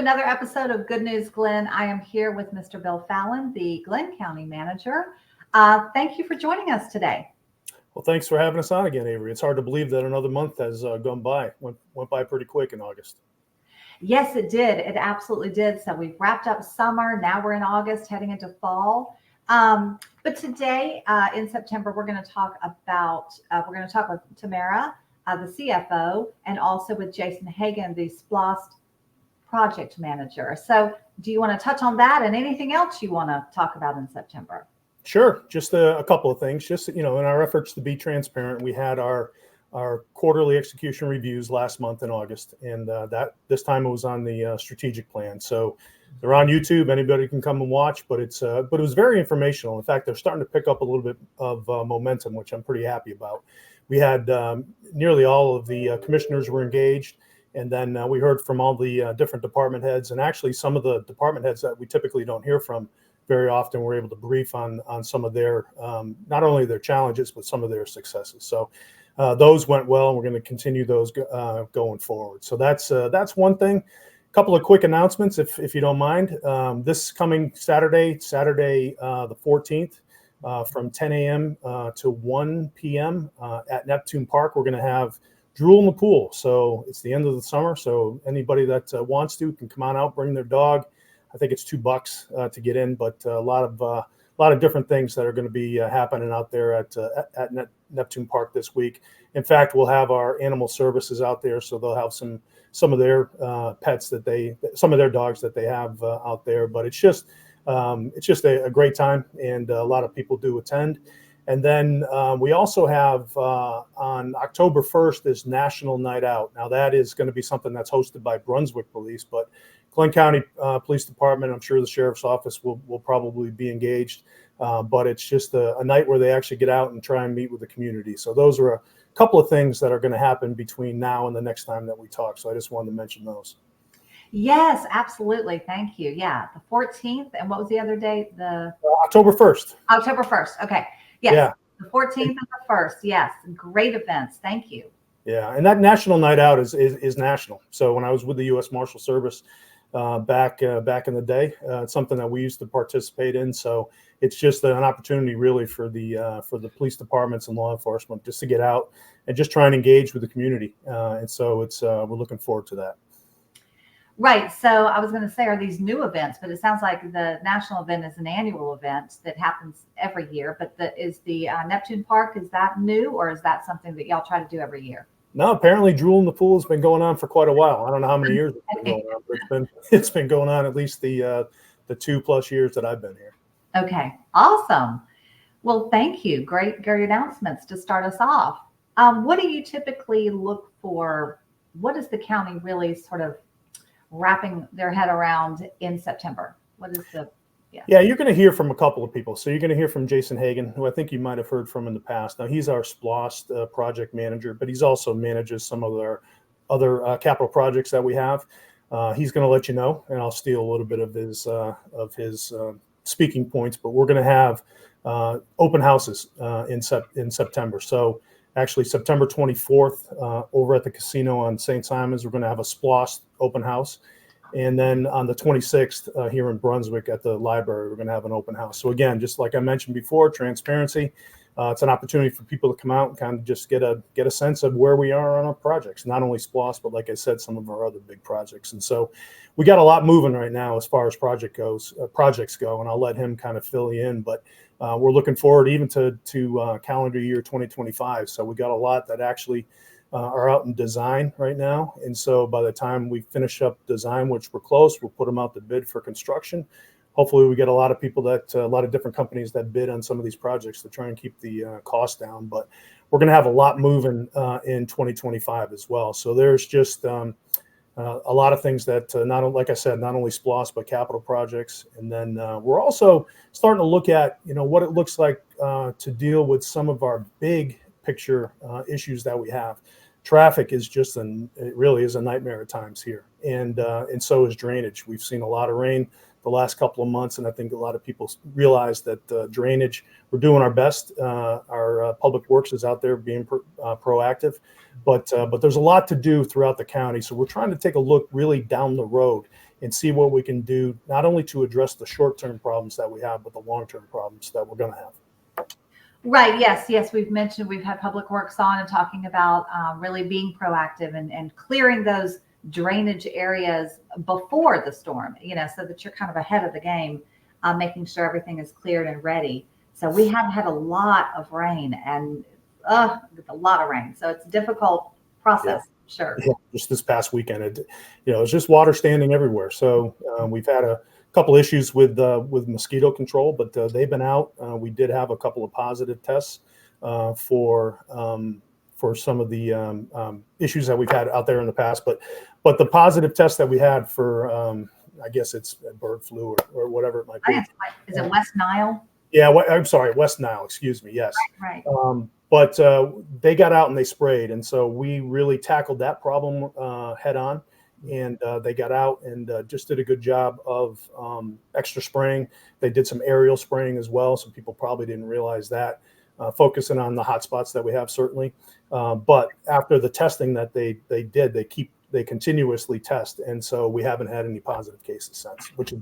another episode of Good News Glynn. I am here with Mr. Bill Fallon, the Glynn County Manager. Thank you for joining us today. Well, thanks for having us on again, Avery. It's hard to believe that another month has gone by. Went by pretty quick in August. Yes, it did. It absolutely did. So we've wrapped up summer. Now we're in August, heading into fall. But today in September, we're going to talk with Tamara, the CFO, and also with Jason Hagen, the SPLOST project manager. So do you want to touch on that and anything else you want to talk about in September? Sure. Just a couple of things. Just, in our efforts to be transparent, we had our quarterly execution reviews last month in August, and this time it was on the strategic plan. So they're on YouTube. Anybody can come and watch, but it was very informational. In fact, they're starting to pick up a little bit of momentum, which I'm pretty happy about. We had nearly all of the commissioners were engaged. And then we heard from all the different department heads, and actually some of the department heads that we typically don't hear from very often were able to brief on some of their, not only their challenges, but some of their successes. So those went well, and we're going to continue those going forward. So that's one thing. A couple of quick announcements, if you don't mind. This coming Saturday, the 14th, from 10 a.m. to 1 p.m. At Neptune Park, we're going to have Drool in the Pool. So it's the end of the summer. So anybody that wants to can come on out, bring their dog. I think it's $2 to get in, but a lot of different things that are going to be happening out there at Neptune Park this week. In fact, we'll have our animal services out there, so they'll have some of their pets some of their dogs that they have out there. But it's just a great time, and a lot of people do attend. And then we also have on October 1st this National Night Out. Now that is going to be something that's hosted by Brunswick Police, but Glynn County Police Department, I'm sure the Sheriff's Office will probably be engaged. But it's just a night where they actually get out and try and meet with the community. So those are a couple of things that are going to happen between now and the next time that we talk. So I just wanted to mention those. Yes, absolutely. Thank you. Yeah, the 14th. And what was the other date? The October 1st. October 1st. Okay. Yes, yeah. The 14th and the 1st. Yes, great events. Thank you. Yeah, and that National Night Out is national. So when I was with the U.S. Marshal Service back in the day, it's something that we used to participate in. So it's just an opportunity really for the police departments and law enforcement just to get out and just try and engage with the community. And so we're looking forward to that. Right. So I was going to say, are these new events? But it sounds like the national event is an annual event that happens every year. But is the Neptune Park, is that new, or is that something that y'all try to do every year? No, apparently Drool in the Pool has been going on for quite a while. I don't know how many years it's been going on, but it's been going on at least the 2+ years that I've been here. Okay. Awesome. Well, thank you. Great announcements to start us off. What do you typically look for? What is the county really sort of wrapping their head around in September? What is Yeah, you're going to hear from a couple of people. So you're going to hear from Jason Hagen, who I think you might have heard from in the past. Now he's our SPLOST project manager, but he's also manages some of our other capital projects that we have. He's going to let you know, and I'll steal a little bit of his speaking points. But we're going to have open houses in September. So actually September 24th over at the casino on St. Simons, we're going to have a SPLOST open house. And then on the 26th here in Brunswick at the library, we're going to have an open house. So again, just like I mentioned before, transparency. It's an opportunity for people to come out and kind of just get a sense of where we are on our projects, not only SPLOST, but like I said, some of our other big projects. And so we got a lot moving right now as far as projects go, and I'll let him kind of fill you in. But we're looking forward even to calendar year 2025. So we got a lot that actually are out in design right now. And so by the time we finish up design, which we're close, we'll put them out to bid for construction. Hopefully we get a lot of people a lot of different companies that bid on some of these projects to try and keep the cost down. But we're going to have a lot moving in 2025 as well. So there's just a lot of things that like I said, not only SPLOST, but capital projects. And then we're also starting to look at, what it looks like to deal with some of our big picture issues that we have. Traffic is it really is a nightmare at times here. And so is drainage. We've seen a lot of rain the last couple of months, and I think a lot of people realize that drainage, we're doing our best. Our public works is out there being proactive, but there's a lot to do throughout the county. So we're trying to take a look really down the road and see what we can do, not only to address the short-term problems that we have, but the long-term problems that we're going to have. Right. Yes. We've had Public Works on and talking about really being proactive and clearing those drainage areas before the storm, so that you're kind of ahead of the game, making sure everything is cleared and ready. So we have had a lot of rain and a lot of rain. So it's a difficult process. Yeah. Sure. Yeah, just this past weekend, it's just water standing everywhere. So we've had a couple issues with mosquito control, but they've been out. We did have a couple of positive tests for some of the issues that we've had out there in the past. But the positive test that we had for, I guess it's bird flu or whatever it might be. Is it West Nile? Yeah, I'm sorry, West Nile. Excuse me. Yes. Right. But they got out and they sprayed, and so we really tackled that problem head on. And they got out and just did a good job of extra spraying. They did some aerial spraying as well, so people probably didn't realize that. Focusing on the hot spots that we have, certainly. But after the testing that they did, they continuously test, and so we haven't had any positive cases since, which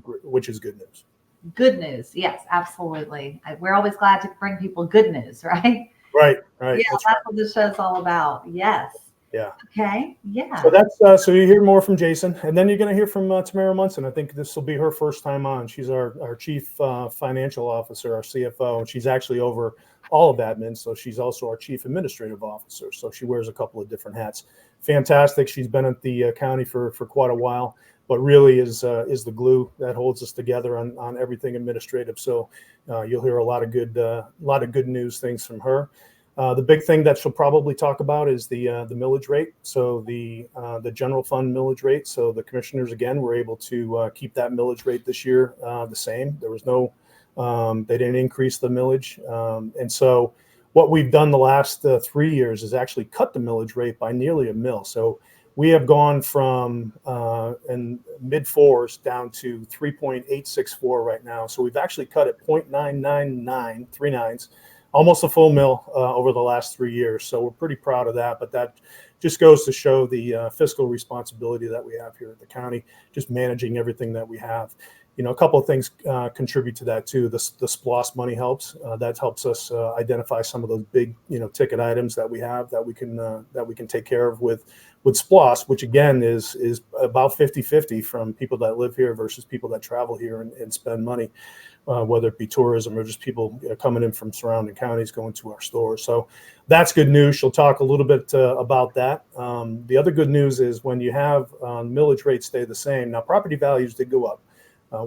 is good news. Good news, yes, absolutely. We're always glad to bring people good news, right? Right. Yeah, that's what this show's all about. Yes. Yeah. Okay. Yeah. So that's so you hear more from Jason, and then you're going to hear from Tamara Munson. I think this will be her first time on. She's our chief financial officer, our CFO, and she's actually over all of admin. So she's also our chief administrative officer. So she wears a couple of different hats. Fantastic. She's been at the county for quite a while, but really is the glue that holds us together on everything administrative. So you'll hear a lot of good news things from her. The big thing that she'll probably talk about is the millage rate. So the general fund millage rate. So the commissioners, again, were able to keep that millage rate this year the same. There was no, they didn't increase the millage. And so what we've done the last 3 years is actually cut the millage rate by nearly a mil. So we have gone from in mid fours down to 3.864 right now. So we've actually cut it 0.99939, almost a full mil over the last 3 years. So we're pretty proud of that. But that just goes to show the fiscal responsibility that we have here at the county, just managing everything that we have. A couple of things contribute to that too. The SPLOST money helps. That helps us identify some of those big, ticket items that we have that we can take care of with SPLOST, which again is about 50-50 from people that live here versus people that travel here and spend money. Whether it be tourism or just people coming in from surrounding counties going to our stores. So that's good news. She'll talk a little bit about that. The other good news is when you have millage rates stay the same. Now property values did go up,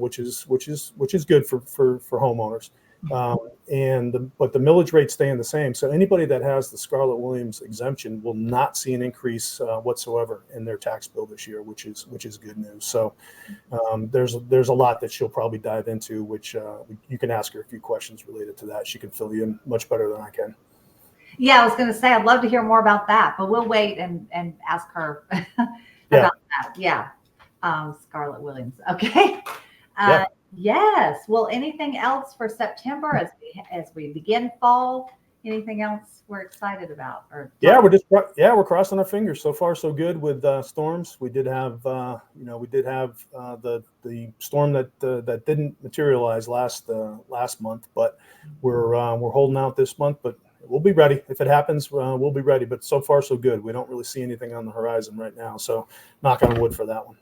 which is good for homeowners. But the millage rates staying the same. So anybody that has the Scarlett Williams exemption will not see an increase whatsoever in their tax bill this year, which is good news. So there's a lot that she'll probably dive into, which you can ask her a few questions related to that. She can fill you in much better than I can. Yeah, I was going to say I'd love to hear more about that, but we'll wait and ask her about that. Yeah, Scarlett Williams. Okay. Yeah. Yes. Well, anything else for September as we begin fall? Anything else we're excited about? We're crossing our fingers. So far, so good with storms. We did have the storm that didn't materialize last month, but we're holding out this month. But we'll be ready if it happens. We'll be ready. But so far, so good. We don't really see anything on the horizon right now. So knock on wood for that one.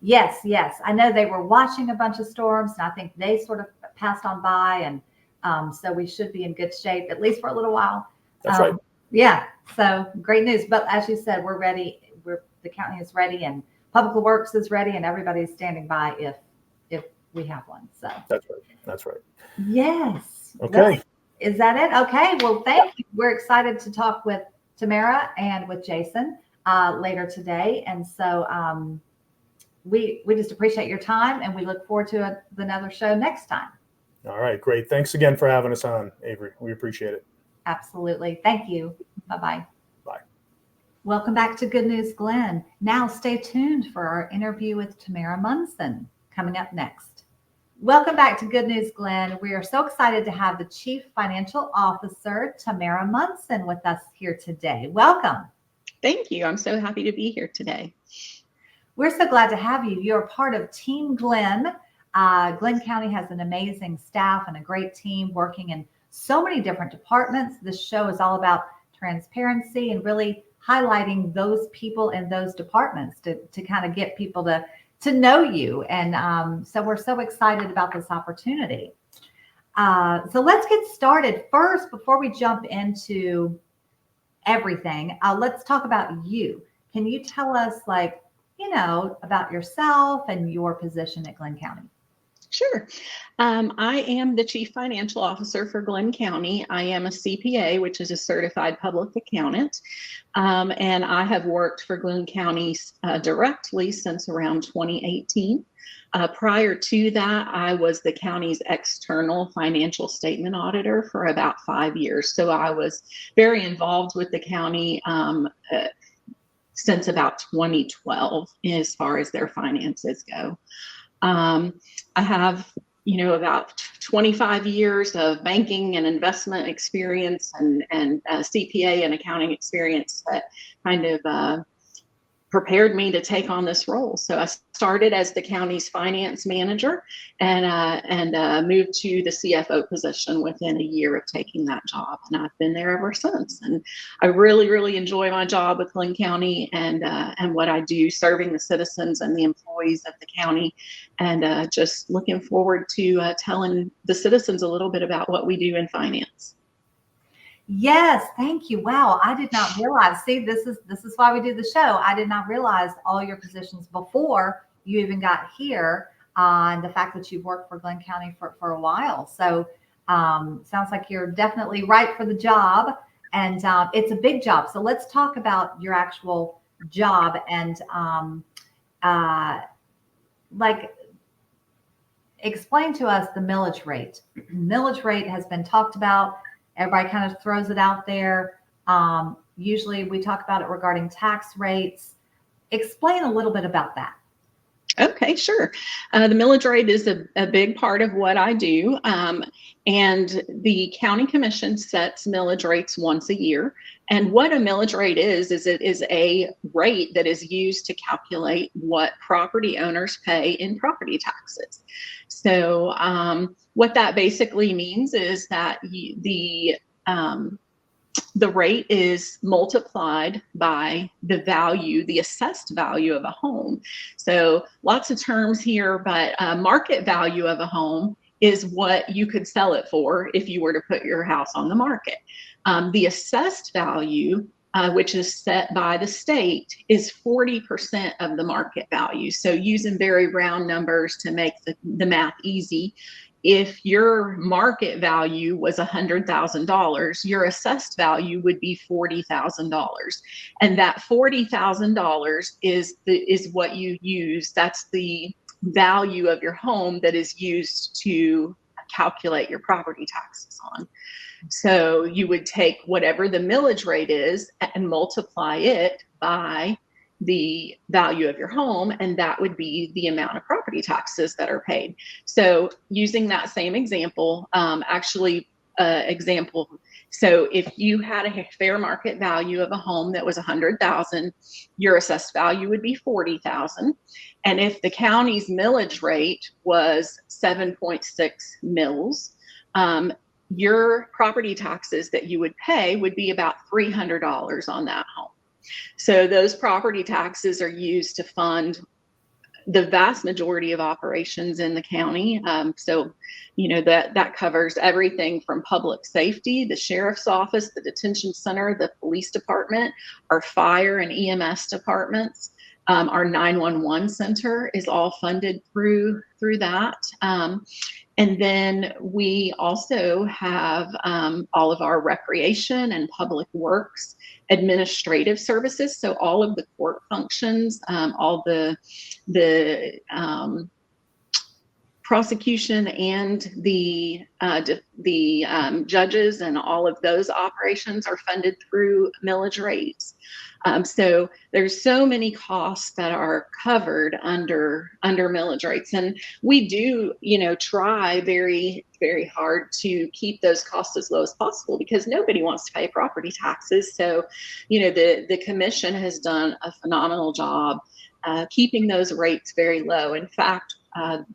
Yes. I know they were watching a bunch of storms, and I think they sort of passed on by, and so we should be in good shape, at least for a little while. That's right. Yeah, so great news. But as you said, we're ready. The county is ready, and Public Works is ready, and everybody's standing by if we have one. So That's right. Yes. Okay. Is that it? Okay. Well, thank you. We're excited to talk with Tamara and with Jason later today, and so we just appreciate your time, and we look forward to another show next time. All right, great. Thanks again for having us on, Avery. We appreciate it. Absolutely. Thank you. Bye-bye. Bye. Welcome back to Good News Glynn. Now stay tuned for our interview with Tamara Munson coming up next. Welcome back to Good News Glynn. We are so excited to have the Chief Financial Officer, Tamara Munson, with us here today. Welcome. Thank you. I'm so happy to be here today. We're so glad to have you. You're part of Team Glynn. Glynn County has an amazing staff and a great team working in so many different departments. This show is all about transparency and really highlighting those people in those departments to kind of get people to know you. And so we're so excited about this opportunity. So let's get started. First, before we jump into everything, let's talk about you. Can you tell us, about yourself and your position at Glynn County? Sure. I am the Chief Financial Officer for Glynn County. I am a CPA, which is a certified public accountant. And I have worked for Glynn County directly since around 2018. Prior to that, I was the county's external financial statement auditor for about 5 years. So I was very involved with the county since about 2012 as far as their finances go. I have, about 25 years of banking and investment experience and CPA and accounting experience that kind of prepared me to take on this role. So I started as the county's finance manager and moved to the CFO position within a year of taking that job. And I've been there ever since. And I really, really enjoy my job with Glynn County and what I do, serving the citizens and the employees of the county, and just looking forward to telling the citizens a little bit about what we do in finance. Yes, thank you. Wow, I did not realize. See, this is why we do the show. I did not realize all your positions before you even got here, and the fact that you've worked for Glynn County for a while. So sounds like you're definitely right for the job, and it's a big job. So let's talk about your actual job and explain to us the millage rate. Millage rate has been talked about. Everybody kind of throws it out there. Usually we talk about it regarding tax rates. Explain a little bit about that. Okay, sure. The millage rate is a big part of what I do. And the county commission sets millage rates once a year. And what a millage rate is it is a rate that is used to calculate what property owners pay in property taxes. So what that basically means is that the rate is multiplied by the value, the assessed value of a home. So lots of terms here, but market value of a home is what you could sell it for if you were to put your house on the market. The assessed value, which is set by the state, is 40% of the market value. So using very round numbers to make the math easy, if your market value was $100,000, your assessed value would be $40,000, and that $40,000 is what you use. That's the value of your home that is used to calculate your property taxes on. So you would take whatever the millage rate is and multiply it by the value of your home, and that would be the amount of property taxes that are paid. So using that same example, so if you had a fair market value of a home that was $100,000, your assessed value would be $40,000. And if the county's millage rate was 7.6 mils, your property taxes that you would pay would be about $300 on that home. So those property taxes are used to fund the vast majority of operations in the county. That covers everything from public safety, the sheriff's office, the detention center, the police department, our fire and EMS departments. Our 911 center is all funded through that. And then we also have all of our recreation and public works administrative services. So all of the court functions, all the prosecution and the judges and all of those operations are funded through millage rates. So there's so many costs that are covered under millage rates, and we do, try very, very hard to keep those costs as low as possible because nobody wants to pay property taxes. So, the commission has done a phenomenal job keeping those rates very low. In fact,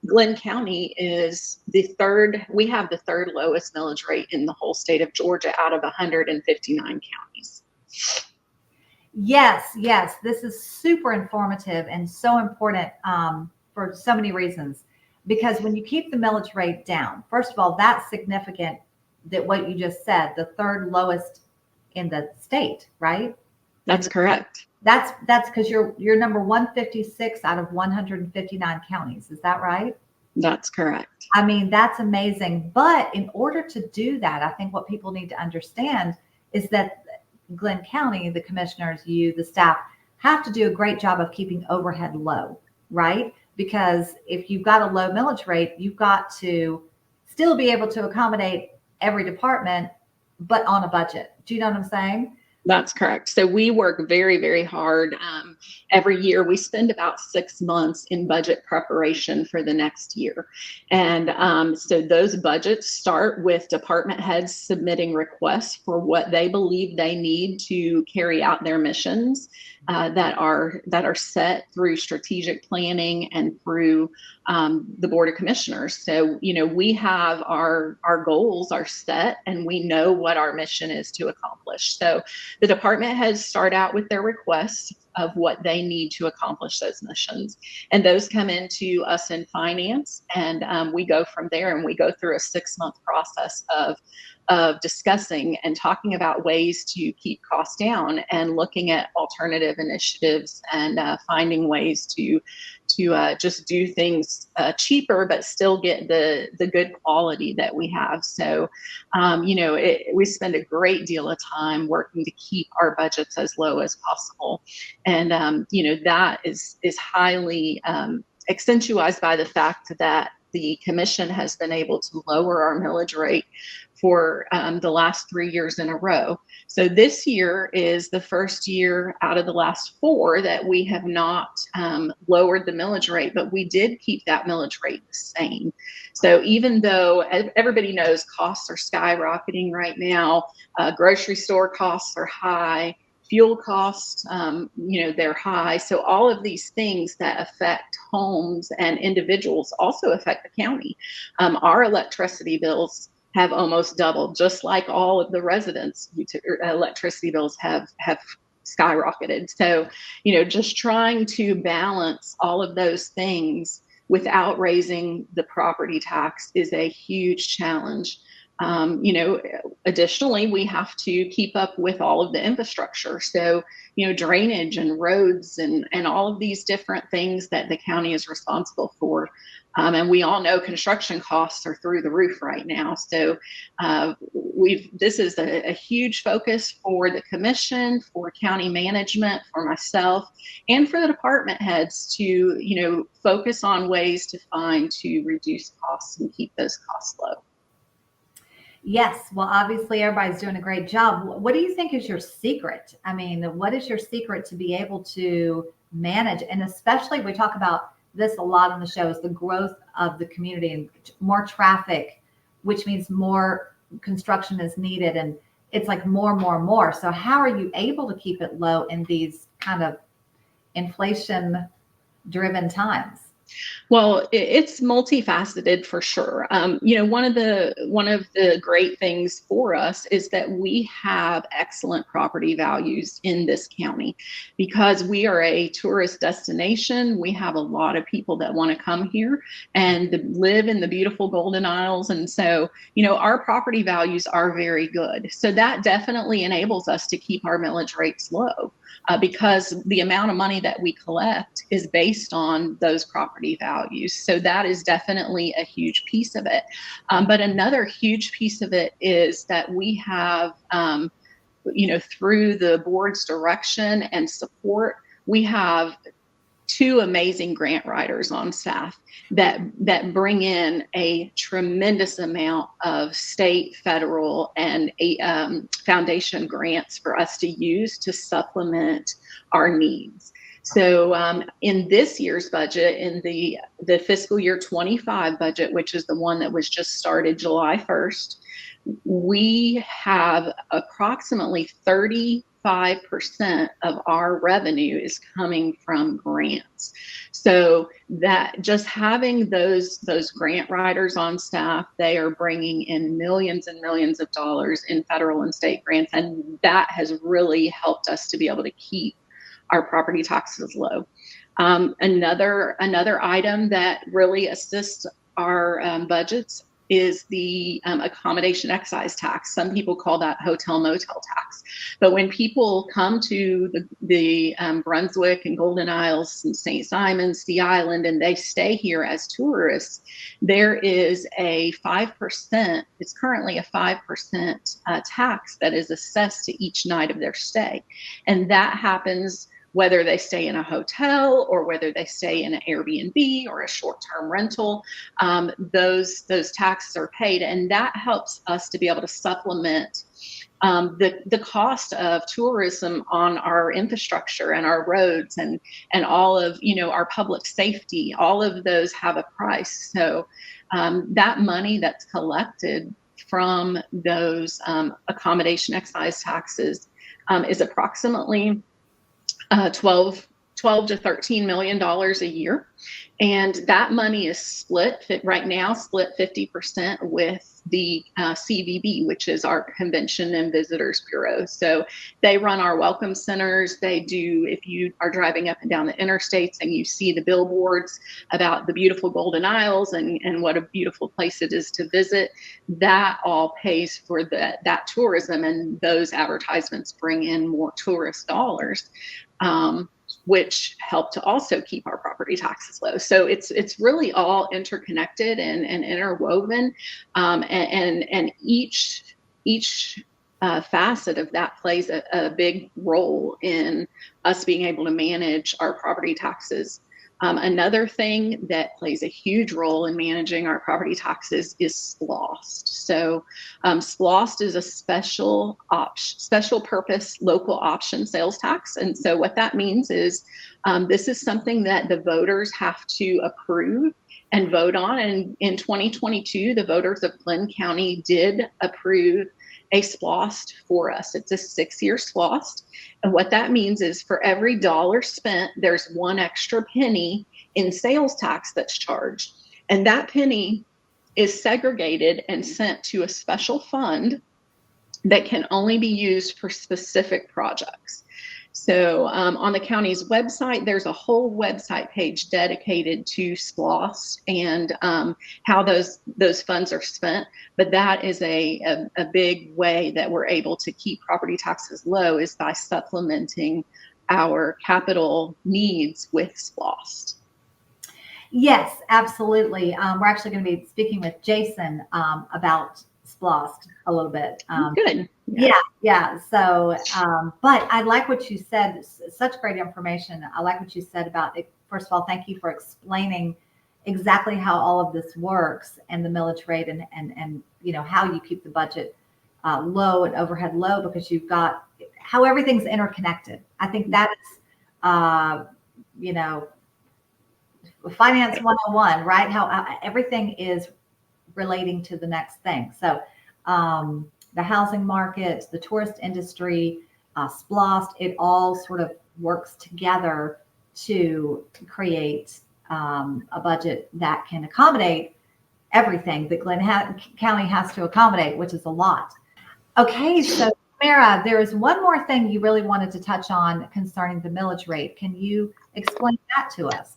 Glynn County is we have the third lowest millage rate in the whole state of Georgia out of 159 counties. Yes, yes, this is super informative and so important for so many reasons. Because when you keep the millage rate down, first of all, that's significant that what you just said, the third lowest in the state, right? That's correct. That's because you're number 156 out of 159 counties. Is that right? That's correct. I mean, that's amazing. But in order to do that, I think what people need to understand is that Glynn County, the commissioners, you, the staff, have to do a great job of keeping overhead low, right? Because if you've got a low millage rate, you've got to still be able to accommodate every department, but on a budget. Do you know what I'm saying? That's correct. So we work very, very hard. Every year we spend about 6 months in budget preparation for the next year. And so those budgets start with department heads submitting requests for what they believe they need to carry out their missions that are set through strategic planning and through the Board of Commissioners. So, we have our goals are set and we know what our mission is to accomplish. So the department heads start out with their requests of what they need to accomplish those missions. And those come into us in finance, and we go from there, and we go through a 6-month process of discussing and talking about ways to keep costs down and looking at alternative initiatives and finding ways to just do things cheaper, but still get the good quality that we have. So, we spend a great deal of time working to keep our budgets as low as possible. And, that is highly accentuated by the fact that the commission has been able to lower our millage rate for the last 3 years in a row. So this year is the first year out of the last 4 that we have not lowered the millage rate, but we did keep that millage rate the same. So even though everybody knows costs are skyrocketing right now, grocery store costs are high, fuel costs, they're high. So all of these things that affect homes and individuals also affect the county. Our electricity bills have almost doubled, just like all of the residents' electricity bills have skyrocketed. So, just trying to balance all of those things without raising the property tax is a huge challenge. Additionally, we have to keep up with all of the infrastructure. So, drainage and roads and all of these different things that the county is responsible for. And we all know construction costs are through the roof right now. So this is a huge focus for the commission, for county management, for myself, and for the department heads to, focus on ways to reduce costs and keep those costs low. Yes. Well, obviously everybody's doing a great job. What do you think is your secret? I mean, what is your secret to be able to manage? And especially we talk about this a lot on the show is the growth of the community and more traffic, which means more construction is needed. And it's like more. So how are you able to keep it low in these kind of inflation driven times? Well, it's multifaceted for sure. One of the great things for us is that we have excellent property values in this county because we are a tourist destination. We have a lot of people that want to come here and live in the beautiful Golden Isles. And so, our property values are very good. So that definitely enables us to keep our millage rates low. Because the amount of money that we collect is based on those property values. So that is definitely a huge piece of it. But another huge piece of it is that we have, through the board's direction and support, we have 2 amazing grant writers on staff that bring in a tremendous amount of state, federal, and foundation grants for us to use to supplement our needs. So in this year's budget, in the fiscal year 25 budget, which is the one that was just started July 1st, we have approximately $35 85% of our revenue is coming from grants. So that just having those grant writers on staff, they are bringing in millions and millions of dollars in federal and state grants, and that has really helped us to be able to keep our property taxes low. Another item that really assists our budgets is the accommodation excise tax. Some people call that hotel motel tax. But when people come to the Brunswick and Golden Isles and St. Simons, Sea Island, and they stay here as tourists, there is a 5%, it's currently a 5% tax that is assessed to each night of their stay. And that happens whether they stay in a hotel or whether they stay in an Airbnb or a short-term rental. Those taxes are paid, and that helps us to be able to supplement the cost of tourism on our infrastructure and our roads and all of our public safety. All of those have a price. So that money that's collected from those accommodation excise taxes is approximately $12 to $13 million a year. And that money is split right now, split 50% with the CVB, which is our Convention and Visitors Bureau. So they run our welcome centers. They do, if you are driving up and down the interstates and you see the billboards about the beautiful Golden Isles and what a beautiful place it is to visit, that all pays for that tourism, and those advertisements bring in more tourist dollars. Which help to also keep our property taxes low. So it's really all interconnected and interwoven, and each facet of that plays a big role in us being able to manage our property taxes. Another thing that plays a huge role in managing our property taxes is SPLOST. So SPLOST is a special purpose local option sales tax. And so what that means is this is something that the voters have to approve and vote on. And in 2022, the voters of Glynn County did approve a SPLOST for us. It's a 6-year SPLOST. And what that means is for every dollar spent, there's one extra penny in sales tax that's charged. And that penny is segregated and sent to a special fund that can only be used for specific projects. So on the county's website, there's a whole website page dedicated to SPLOST and how those funds are spent. But that is a big way that we're able to keep property taxes low, is by supplementing our capital needs with SPLOST. Yes, absolutely. We're actually going to be speaking with Jason about SPLOST a little bit. Good. Yeah. So, but I like what you said. Such great information. I like what you said about it. First of all, thank you for explaining exactly how all of this works and the millage rate and how you keep the budget low and overhead low, because you've got how everything's interconnected. I think that is, finance 101, right? How everything is relating to the next thing. So, the housing market, the tourist industry, SPLOST, it all sort of works together to create a budget that can accommodate everything that Glynn County has to accommodate, which is a lot. Okay, so Tamara, there is one more thing you really wanted to touch on concerning the millage rate. Can you explain that to us?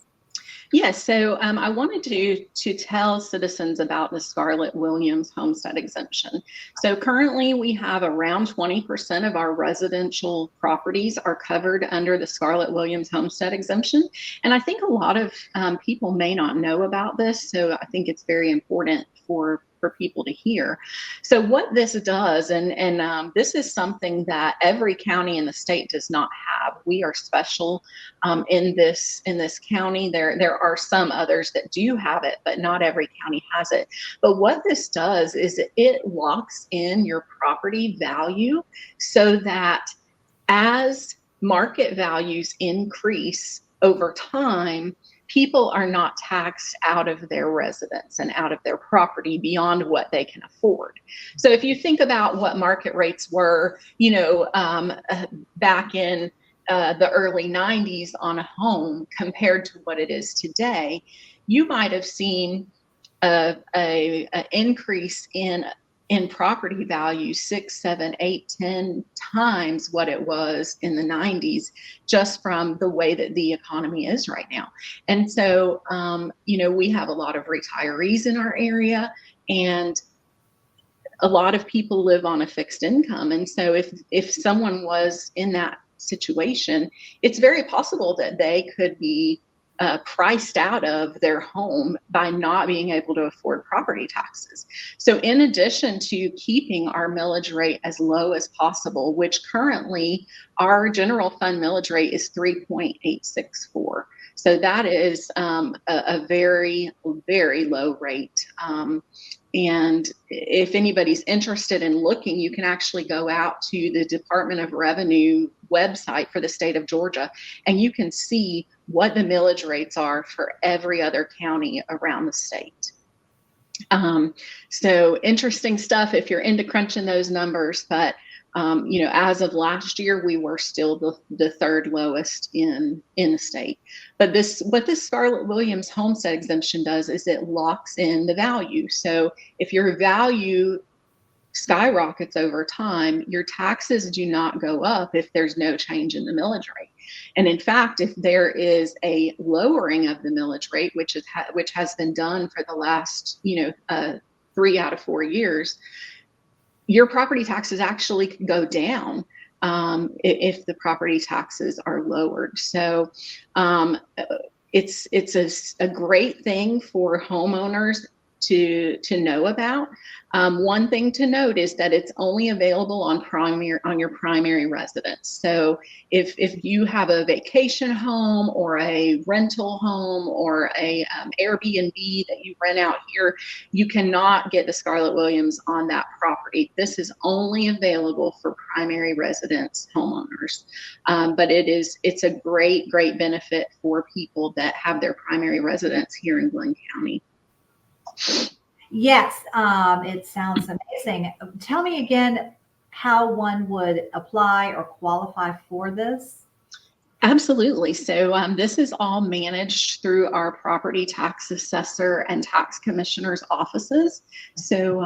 Yes, so I wanted to tell citizens about the Scarlett-Williams homestead exemption. So currently we have around 20% of our residential properties are covered under the Scarlett-Williams homestead exemption. And I think a lot of people may not know about this, so I think it's very important for people to hear. So what this does, and this is something that every county in the state does not have. We are special in this county. There are some others that do have it, but not every county has it. But what this does is it locks in your property value so that as market values increase over time, people are not taxed out of their residence and out of their property beyond what they can afford. So if you think about what market rates were, back in the early 90s on a home compared to what it is today, you might have seen a increase in property value 6, 7, 8, 10 times what it was in the 90s, just from the way that the economy is right now. And so, we have a lot of retirees in our area, and a lot of people live on a fixed income. And so if someone was in that situation, it's very possible that they could be priced out of their home by not being able to afford property taxes. So in addition to keeping our millage rate as low as possible, which currently our general fund millage rate is 3.864. So that is a very, very low rate. And if anybody's interested in looking, you can actually go out to the Department of Revenue website for the state of Georgia, and you can see what the millage rates are for every other county around the state. So interesting stuff if you're into crunching those numbers, but as of last year, we were still the third lowest in the state. But what this Scarlett Williams homestead exemption does is it locks in the value. So if your value skyrockets over time, your taxes do not go up if there's no change in the millage rate. And in fact, if there is a lowering of the millage rate, which has been done for the last 3 out of 4 years, your property taxes actually can go down if the property taxes are lowered. So it's a great thing for homeowners to know about. One thing to note is that it's only available on your primary residence. So if you have a vacation home or a rental home or a Airbnb that you rent out here, you cannot get the Scarlett Williams on that property. This is only available for primary residence homeowners. But it's a great benefit for people that have their primary residence here in Glynn County. Yes, it sounds amazing. Tell me again how one would apply or qualify for this. Absolutely. So this is all managed through our property tax assessor and tax commissioner's offices. So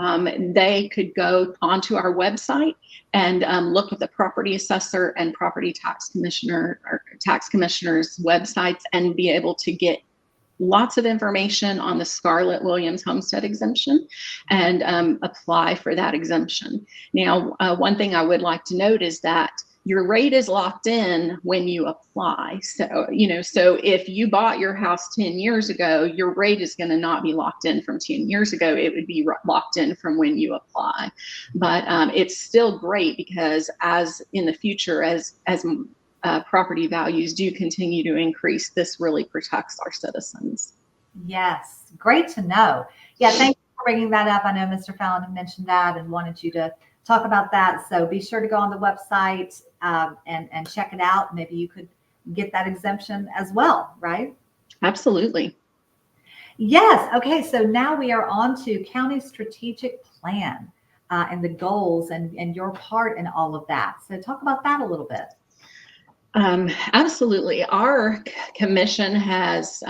they could go onto our website and look at the property assessor and property tax commissioner or tax commissioner's websites and be able to get lots of information on the Scarlett Williams homestead exemption and apply for that exemption. Now, one thing I would like to note is that your rate is locked in when you apply. So, so if you bought your house 10 years ago, your rate is going to not be locked in from 10 years ago. It would be locked in from when you apply. But it's still great because as in the future, as property values do continue to increase, this really protects our citizens. Yes, great to know. Yeah, thank you for bringing that up. I know Mr. Fallon had mentioned that and wanted you to talk about that. So be sure to go on the website and check it out. Maybe you could get that exemption as well, right? Absolutely. Yes. Okay. So now we are on to county strategic plan and the goals and your part in all of that. So talk about that a little bit. Absolutely. Our commission has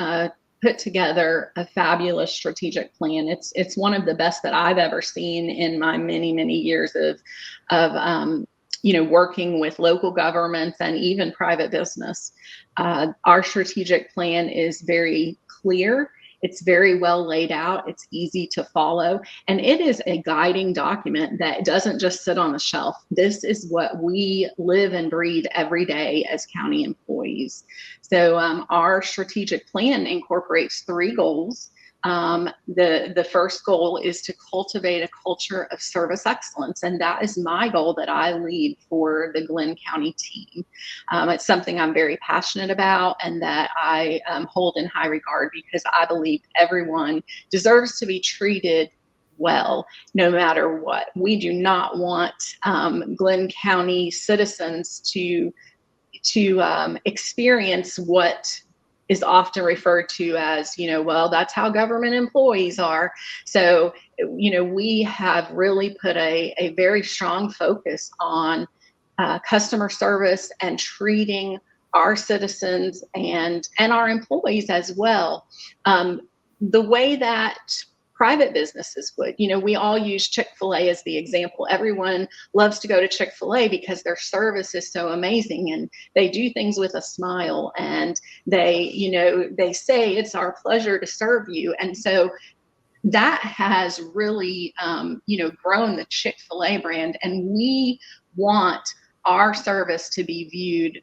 put together a fabulous strategic plan. It's one of the best that I've ever seen in my many years of working with local governments and even private business. Our strategic plan is very clear. It's very well laid out. It's easy to follow. And it is a guiding document that doesn't just sit on the shelf. This is what we live and breathe every day as county employees. So our strategic plan incorporates 3 goals. The first goal is to cultivate a culture of service excellence. And that is my goal that I lead for the Glynn County team. It's something I'm very passionate about and that I hold in high regard because I believe everyone deserves to be treated well, no matter what. We do not want Glynn County citizens to experience what is often referred to as, well, that's how government employees are. So, we have really put a very strong focus on customer service and treating our citizens and our employees as well, the way that private businesses would. We all use Chick-fil-A as the example. Everyone loves to go to Chick-fil-A because their service is so amazing, and they do things with a smile, and they say it's our pleasure to serve you. And so that has really, grown the Chick-fil-A brand, and we want our service to be viewed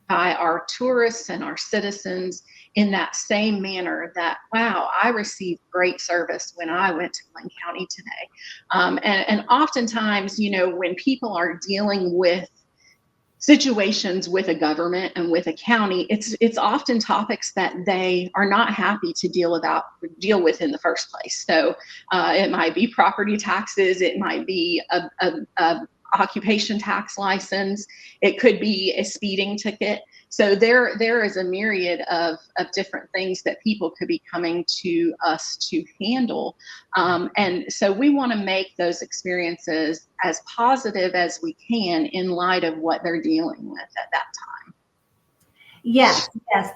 by our tourists and our citizens in that same manner, that, wow, I received great service when I went to Glynn County today. And oftentimes, when people are dealing with situations with a government and with a county, it's often topics that they are not happy to deal with in the first place. So it might be property taxes, it might be a occupation tax license, it could be a speeding ticket. So there is a myriad of different things that people could be coming to us to handle. And so we want to make those experiences as positive as we can in light of what they're dealing with at that time. Yes,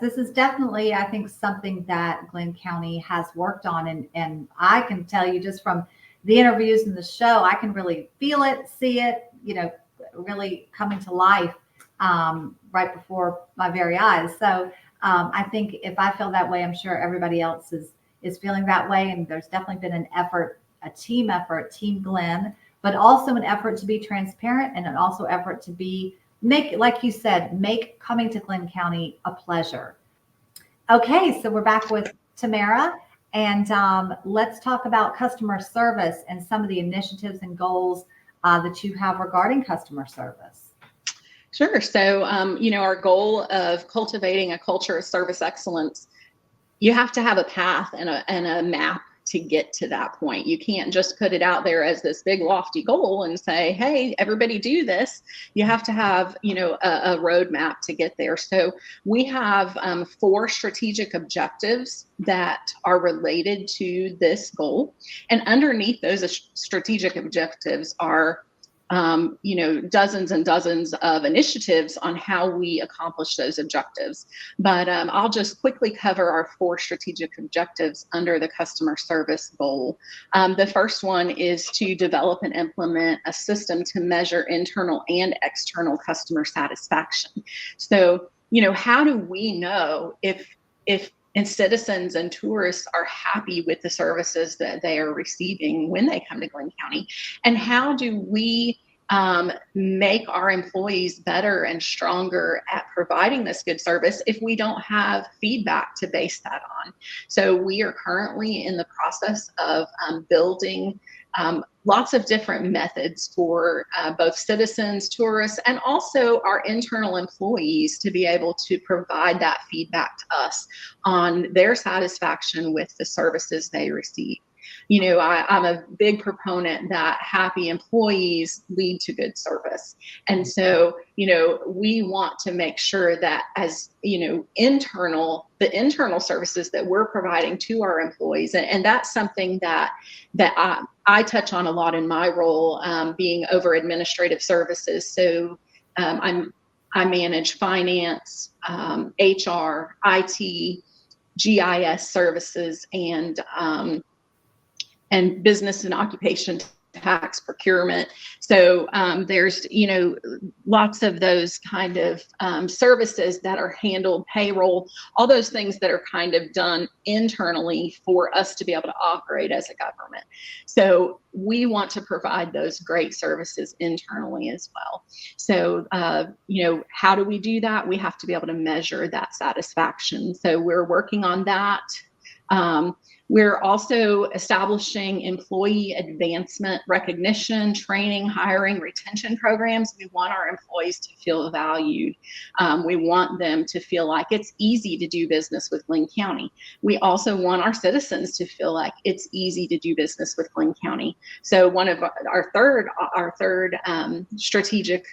this is definitely, I think, something that Glynn County has worked on. And I can tell you, just from the interviews and the show, I can really feel it, see it, really coming to life right before my very eyes. So I think if I feel that way, I'm sure everybody else is feeling that way. And there's definitely been an effort, a team effort, Team Glynn, but also an effort to be transparent, and an also effort to make, like you said, make coming to Glynn County a pleasure. Okay, so we're back with Tamara, and let's talk about customer service and some of the initiatives and goals that you have regarding customer service. Sure. So, our goal of cultivating a culture of service excellence, you have to have a path and a map to get to that point. You can't just put it out there as this big lofty goal and say, hey, everybody do this. You have to have, a roadmap to get there. So we have 4 strategic objectives that are related to this goal. And underneath those strategic objectives are dozens and dozens of initiatives on how we accomplish those objectives. But I'll just quickly cover our 4 strategic objectives under the customer service goal. The first one is to develop and implement a system to measure internal and external customer satisfaction. So, how do we know if citizens and tourists are happy with the services that they are receiving when they come to Glynn County? And how do we make our employees better and stronger at providing this good service if we don't have feedback to base that on? So we are currently in the process of building lots of different methods for both citizens, tourists, and also our internal employees to be able to provide that feedback to us on their satisfaction with the services they receive. I'm a big proponent that happy employees lead to good service. And so, we want to make sure that as, the internal services that we're providing to our employees, and that's something that I touch on a lot in my role, being over administrative services. So I manage finance, HR, IT, GIS services, and business and occupation tax procurement. So there's, lots of those kind of services that are handled, payroll, all those things that are kind of done internally for us to be able to operate as a government. So we want to provide those great services internally as well. So, how do we do that? We have to be able to measure that satisfaction. So we're working on that. We're also establishing employee advancement, recognition, training, hiring, retention programs. We want our employees to feel valued. We want them to feel like it's easy to do business with Glynn County. We also want our citizens to feel like it's easy to do business with Glynn County. So one of our third strategic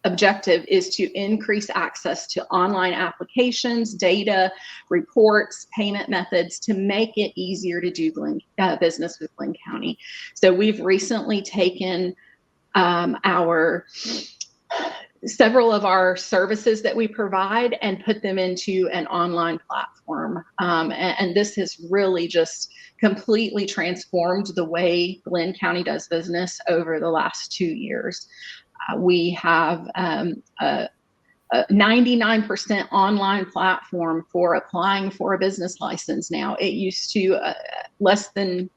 objective is to increase access to online applications, data, reports, payment methods to make it easier to do business with Glynn County. So we've recently taken several of our services that we provide and put them into an online platform. And this has really just completely transformed the way Glynn County does business over the last 2 years. We have a 99% online platform for applying for a business license now. It used to less than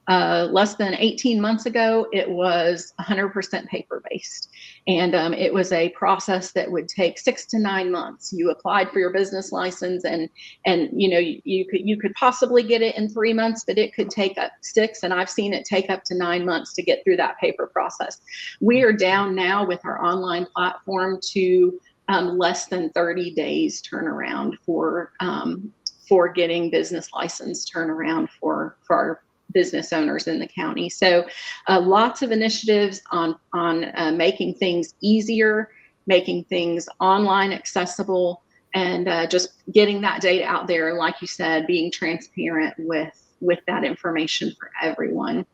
18 months ago, it was 100% paper-based. And it was a process that would take 6 to 9 months. You applied for your business license and you could possibly get it in 3 months, but it could take up 6. And I've seen it take up to 9 months to get through that paper process. We are down now with our online platform to less than 30 days turnaround for getting business license turnaround for our business owners in the county. So lots of initiatives on making things easier, making things online accessible, and just getting that data out there. And like you said, being transparent with that information for everyone.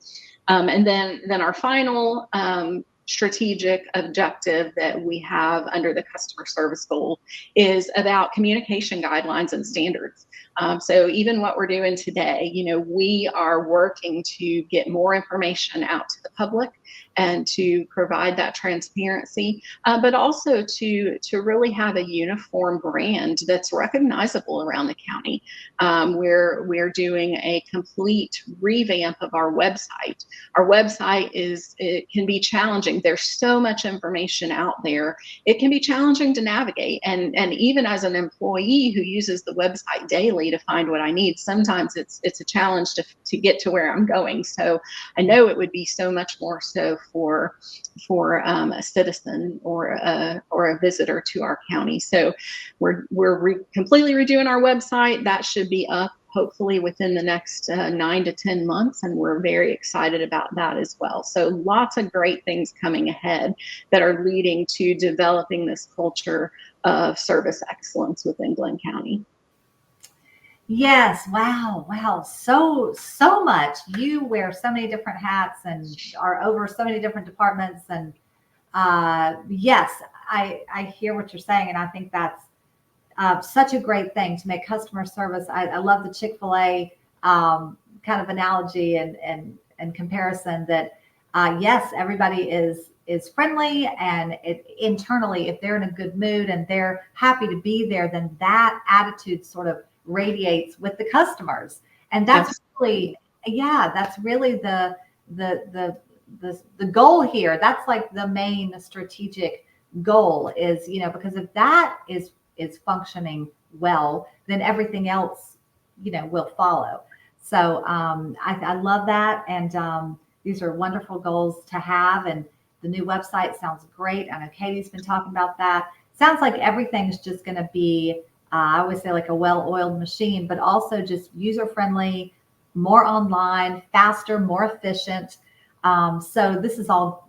And then our final strategic objective that we have under the customer service goal is about communication guidelines and standards. So even what we're doing today, we are working to get more information out to the public and to provide that transparency, but also to really have a uniform brand that's recognizable around the county. We're doing a complete revamp of our website. Our website it can be challenging. There's so much information out there. It can be challenging to navigate. And even as an employee who uses the website daily to find what I need, sometimes it's a challenge to get to where I'm going. So I know it would be so much more so for a citizen or a visitor to our county. So we're completely redoing our website. That should be up hopefully within the next 9 to 10 months. And we're very excited about that as well. So lots of great things coming ahead that are leading to developing this culture of service excellence within Glynn County. Yes. Wow. So much. You wear so many different hats and are over so many different departments. And yes, I hear what you're saying. And I think that's such a great thing to make customer service. I love the Chick-fil-A kind of analogy and comparison that yes, everybody is friendly, and internally, if they're in a good mood and they're happy to be there, then that attitude sort of radiates with the customers. And that's really the goal here. That's like the main strategic goal is, because if that is functioning well, then everything else, will follow. So I love that. And these are wonderful goals to have. And the new website sounds great. I know Katie's been talking about that. Sounds like everything's just going to be, I always say, like a well-oiled machine, but also just user-friendly, more online, faster, more efficient. So this is all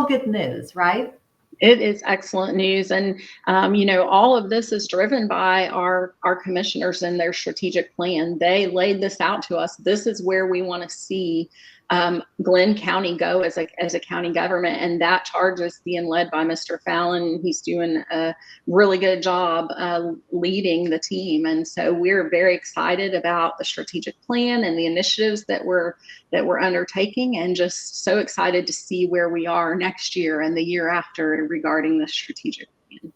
good news, right? It is excellent news. And, all of this is driven by our commissioners and their strategic plan. They laid this out to us. This is where we want to see Glynn County go as a county government. And that charge is being led by Mr. Fallon. He's doing a really good job leading the team. And so we're very excited about the strategic plan and the initiatives that we're undertaking, and just so excited to see where we are next year and the year after regarding the strategic plan.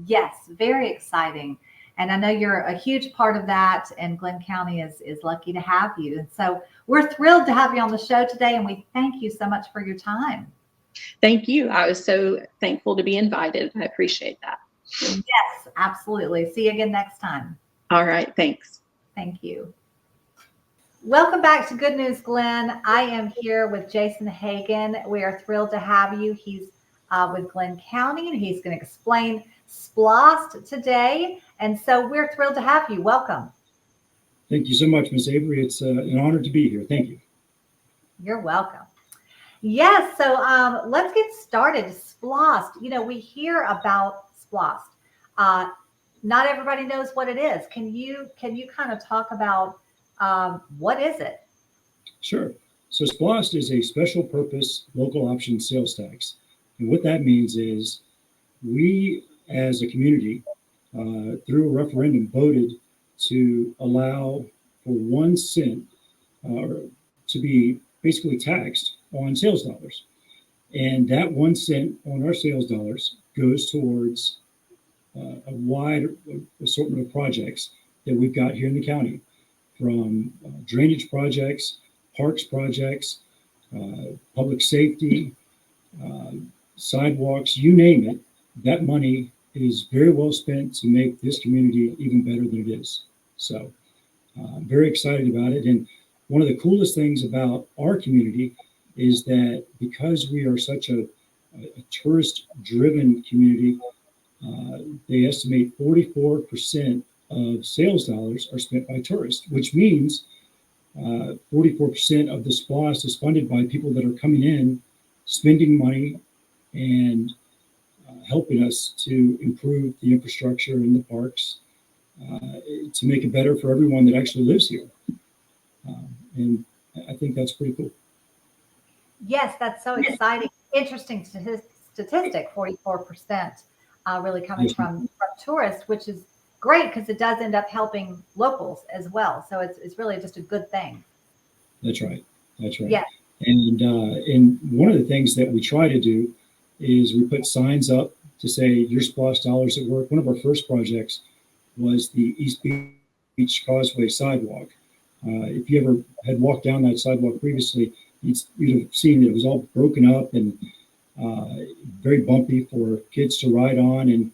Yes, very exciting. And I know you're a huge part of that, and Glynn County is lucky to have you. And so we're thrilled to have you on the show today, and we thank you so much for your time. Thank you. I was so thankful to be invited. I appreciate that. Yes, absolutely. See you again next time. All right. Thanks. Thank you. Welcome back to Good News Glynn. I am here with Jason Hagen. We are thrilled to have you. He's with Glynn County, and he's going to explain SPLOST today. And so we're thrilled to have you. Welcome. Thank you so much, Ms. Avery. It's an honor to be here. Thank you. You're welcome. Yes. So let's get started. SPLOST. We hear about SPLOST. Not everybody knows what it is. Can you kind of talk about what is it? Sure. So SPLOST is a special purpose local option sales tax. And what that means is we as a community, through a referendum, voted to allow for 1 cent to be basically taxed on sales dollars. And that 1 cent on our sales dollars goes towards a wide assortment of projects that we've got here in the county, from drainage projects, parks projects, public safety, sidewalks, you name it. That money is very well spent to make this community even better than it is. So I'm very excited about it. And one of the coolest things about our community is that because we are such a tourist-driven community, they estimate 44% of sales dollars are spent by tourists, which means 44% of the SPLOST is funded by people that are coming in, spending money, and helping us to improve the infrastructure in the parks to make it better for everyone that actually lives here. And I think that's pretty cool. Yes, that's so exciting. Interesting statistic, 44% really coming from tourists, which is great because it does end up helping locals as well. So it's really just a good thing. That's right. That's right. Yeah. And one of the things that we try to do is we put signs up to say your SPLOST dollars at work. One of our first projects was the East Beach Causeway sidewalk. If you ever had walked down that sidewalk previously, you'd have seen that it was all broken up and very bumpy for kids to ride on.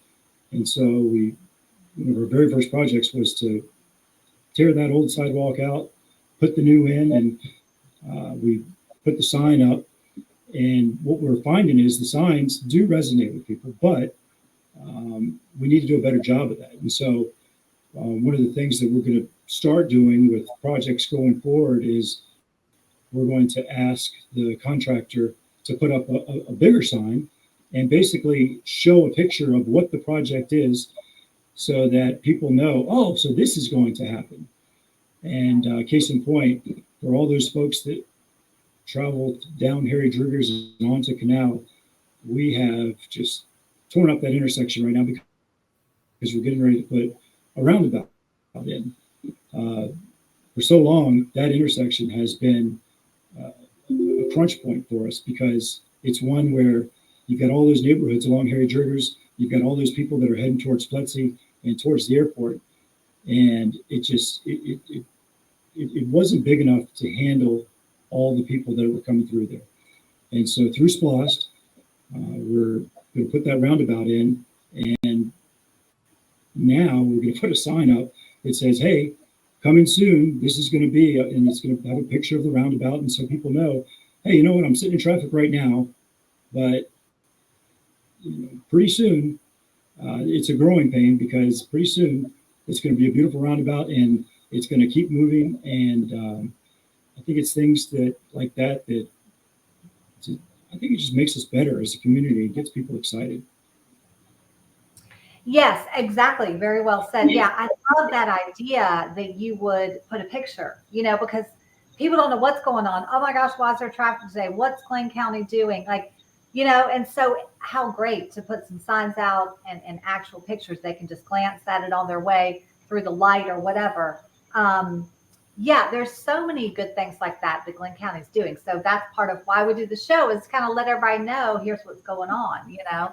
And so one of our very first projects was to tear that old sidewalk out, put the new in, and we put the sign up. And what we're finding is the signs do resonate with people, but we need to do a better job of that. And so one of the things that we're going to start doing with projects going forward is we're going to ask the contractor to put up a bigger sign and basically show a picture of what the project is so that people know, oh, so this is going to happen. And case in point, for all those folks that travel down Harry Driggers and onto Canal, we have just torn up that intersection right now because we're getting ready to put a roundabout in. For so long, that intersection has been a crunch point for us because it's one where you've got all those neighborhoods along Harry Driggers, you've got all those people that are heading towards Pletsy and towards the airport, and it wasn't big enough to handle all the people that were coming through there. And so through SPLOST, we're going to put that roundabout in, and now we're going to put a sign up that says, hey, coming soon, this is going to be, and it's going to have a picture of the roundabout, and so people know, hey, you know what, I'm sitting in traffic right now, but pretty soon, it's a growing pain because pretty soon it's going to be a beautiful roundabout and it's going to keep moving. And I think it's things that like that I think it just makes us better as a community and gets people excited. Yes, exactly. Very well said. Yeah, I love that idea that you would put a picture, because people don't know what's going on. Oh my gosh, why is there traffic today? What's Glynn County doing? And so how great to put some signs out and actual pictures. They can just glance at it on their way through the light or whatever. Yeah, there's so many good things like that Glynn County is doing. So that's part of why we do the show, is kind of let everybody know here's what's going on, Yeah.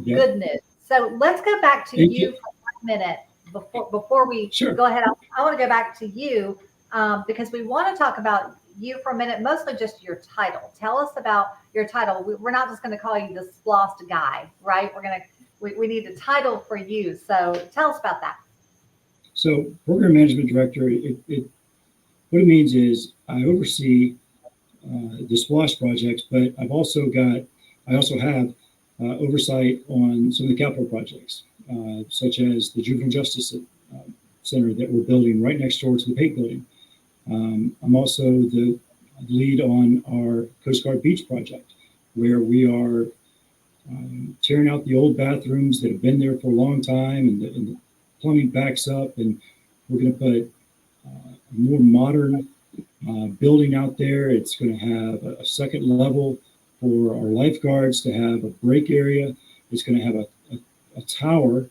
Good news. So let's go back to you for 1 minute before we go ahead. I want to go back to you because we want to talk about you for a minute, mostly just your title. Tell us about your title. We're not just going to call you the SPLOST guy, right? We need a title for you. So tell us about that. So Program Management Director, what it means is I oversee the SPLOST projects, but I also have oversight on some of the capital projects, such as the Juvenile Justice Center that we're building right next door to the Pate building. I'm also the lead on our Coast Guard Beach project, where we are tearing out the old bathrooms that have been there for a long time, and the plumbing backs up, and we're going to put a more modern building out there. It's going to have a second level for our lifeguards to have a break area. It's going to have a tower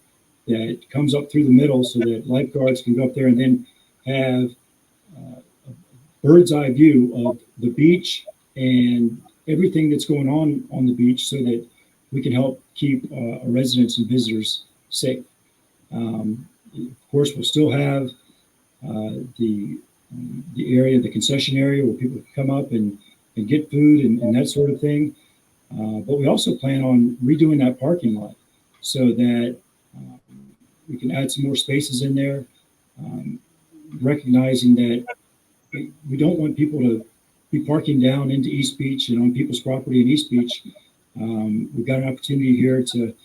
that comes up through the middle so that lifeguards can go up there and then have a bird's eye view of the beach and everything that's going on the beach, so that we can help keep our residents and visitors safe. Of course, we'll still have the area, the concession area, where people can come up and get food and that sort of thing. But we also plan on redoing that parking lot so that we can add some more spaces in there, recognizing that we don't want people to be parking down into East Beach and on people's property in East Beach. We've got an opportunity here to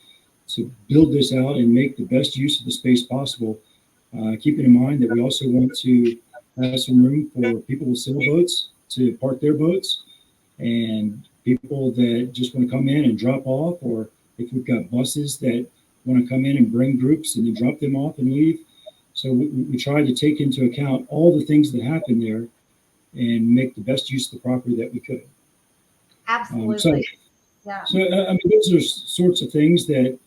build this out and make the best use of the space possible, keeping in mind that we also want to have some room for people with sailboats to park their boats, and people that just want to come in and drop off, or if we've got buses that want to come in and bring groups and then drop them off and leave. So we try to take into account all the things that happen there and make the best use of the property that we could. Absolutely. I mean, those are sorts of things that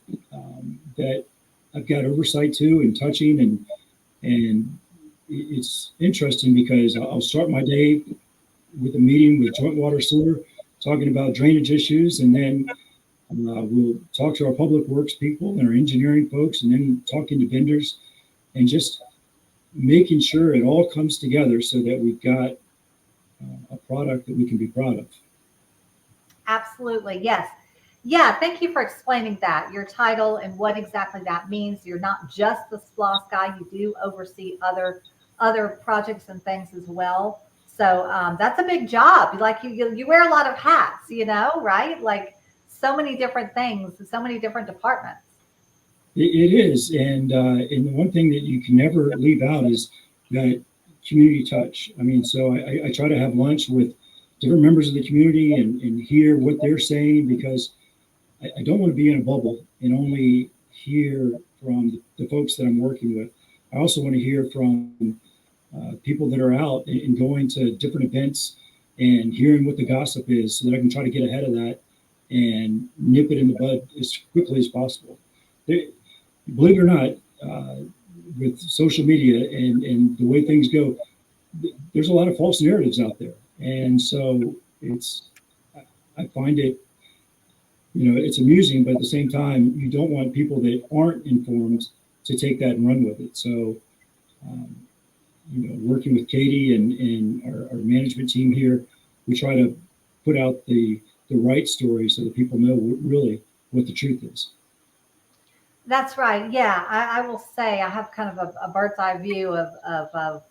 that I've got oversight to and touching, and it's interesting because I'll start my day with a meeting with Joint Water Sewer talking about drainage issues, and then we'll talk to our public works people and our engineering folks, and then talking to vendors, and just making sure it all comes together so that we've got a product that we can be proud of. Absolutely. Yes. Yeah. Thank you for explaining that, your title and what exactly that means. You're not just the SPLOST guy. You do oversee other projects and things as well. So that's a big job. Like you wear a lot of hats, right? Like so many different things, so many different departments. It is. And the one thing that you can never leave out is that community touch. I mean, so I try to have lunch with different members of the community and hear what they're saying, because I don't want to be in a bubble and only hear from the folks that I'm working with. I also want to hear from people that are out and going to different events and hearing what the gossip is, so that I can try to get ahead of that and nip it in the bud as quickly as possible. Believe it or not, with social media and the way things go, there's a lot of false narratives out there. And so I find it, it's amusing, but at the same time, you don't want people that aren't informed to take that and run with it. So, working with Katie and our management team here, we try to put out the right story so that people know really what the truth is. That's right. Yeah, I will say I have kind of a bird's eye view of a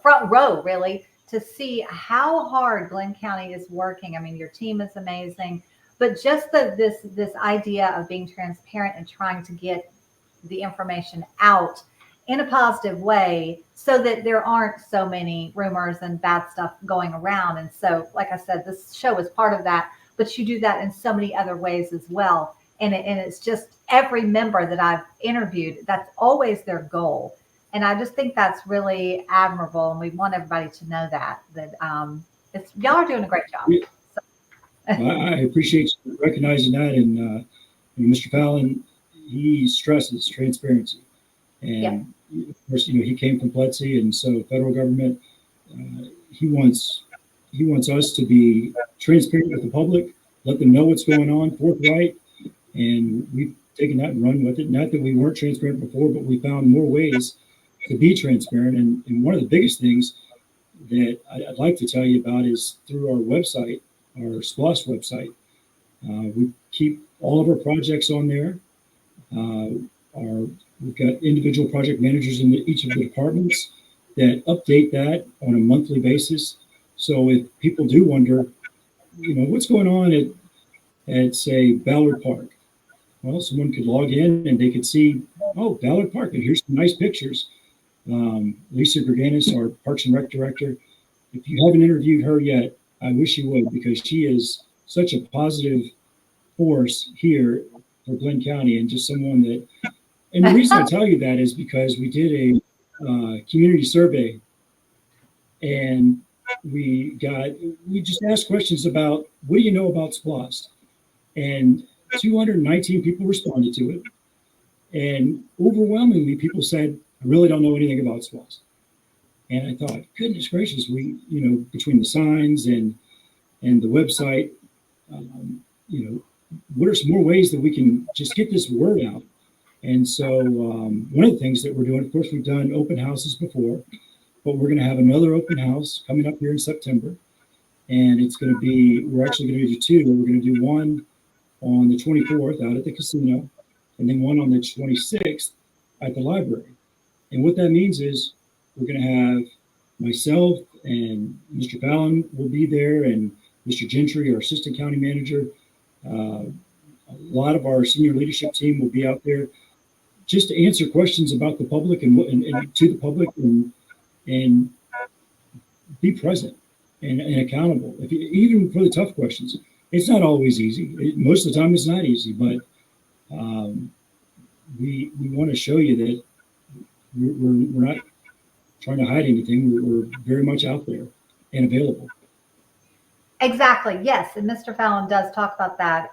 front row, really, to see how hard Glynn County is working. I mean, your team is amazing, but just this idea of being transparent and trying to get the information out in a positive way so that there aren't so many rumors and bad stuff going around. And so, like I said, this show is part of that, but you do that in so many other ways as well. And it's just every member that I've interviewed, that's always their goal. And I just think that's really admirable. And we want everybody to know that y'all are doing a great job. Yeah. So. I appreciate you recognizing that. And Mr. Fallon, he stresses transparency. And of course, he came from Plessy, and so federal government, he wants us to be transparent with the public, let them know what's going on, forthright. And we've taken that and run with it. Not that we weren't transparent before, but we found more ways to be transparent. And one of the biggest things that I'd like to tell you about is through our website, our SPLOST website. We keep all of our projects on there. We've got individual project managers in each of the departments that update that on a monthly basis. So if people do wonder, what's going on at say Ballard Park, well, someone could log in and they could see, oh, Ballard Park, and here's some nice pictures. Lisa Greganis, our Parks and Rec director, if you haven't interviewed her yet, I wish you would, because she is such a positive force here for Glynn County, and just someone that, and the reason I tell you that is because we did a community survey, and we just asked questions about, what do you know about SPLOST? And 219 people responded to it. And overwhelmingly, people said, I really don't know anything about SPLOST. And I thought, goodness gracious, between the signs and the website, what are some more ways that we can just get this word out? And so one of the things that we're doing, of course, we've done open houses before, but we're going to have another open house coming up here in September. And we're actually going to do two. We're going to do one on the 24th out at the casino, and then one on the 26th at the library. And what that means is we're going to have myself and Mr. Fallon will be there, and Mr. Gentry, our assistant county manager. A lot of our senior leadership team will be out there just to answer questions about the public and to the public, and be present and accountable. Even for the tough questions, it's not always easy. Most of the time, it's not easy, but we want to show you that we're not trying to hide anything. We're very much out there and available. Exactly. Yes. And Mr. Fallon does talk about that.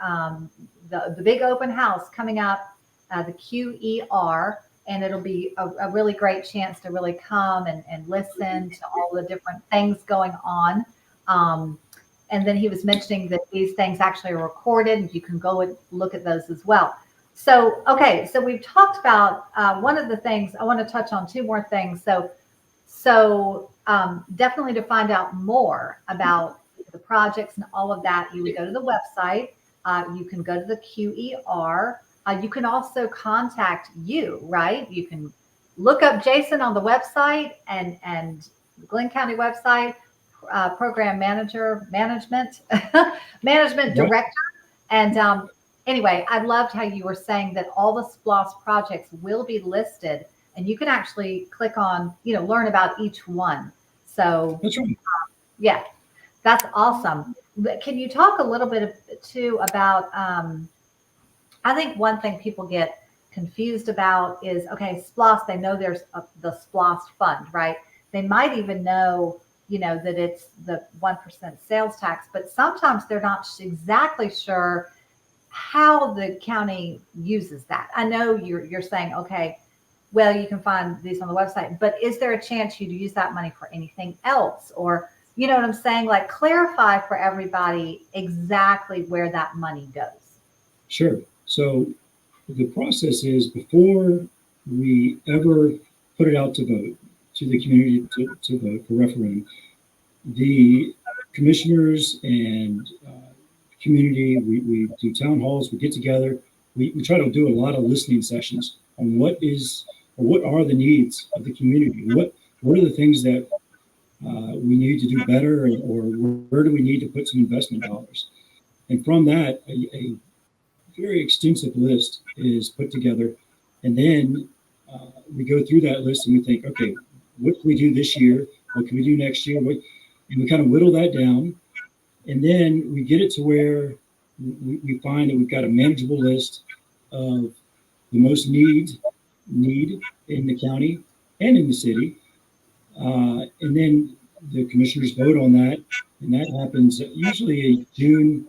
The big open house coming up, the QER, and it'll be a really great chance to really come and listen to all the different things going on. And then he was mentioning that these things actually are recorded, and you can go and look at those as well. So, okay. So we've talked about one of the things. I want to touch on two more things. So definitely to find out more about the projects and all of that, you would go to the website. You can go to the QER. You can also contact you, right? You can look up Jason on the website and the Glynn County website, program manager, management director. And anyway, I loved how you were saying that all the SPLOST projects will be listed, and you can actually click on, learn about each one. So that's right. Yeah, that's awesome. But can you talk a little bit too about, I think one thing people get confused about is, okay, SPLOST, they know there's the SPLOST fund, right? They might even know, that it's the 1% sales tax, but sometimes they're not exactly sure how the county uses that. I know you're saying, okay, well, you can find these on the website, but is there a chance you'd use that money for anything else? Or, you know what I'm saying? Like, clarify for everybody exactly where that money goes. Sure. So the process is, before we ever put it out to vote, to the community to vote for referendum, the commissioners and community, we do town halls, we get together, we try to do a lot of listening sessions on what are the needs of the community, what are the things that we need to do better, or where do we need to put some investment dollars. And from that, a very extensive list is put together, and then we go through that list and we think, okay, what can we do this year? What can we do next year? And we kind of whittle that down, and then we get it to where we find that we've got a manageable list of the most need in the county and in the city, and then the commissioners vote on that, and that happens usually in June,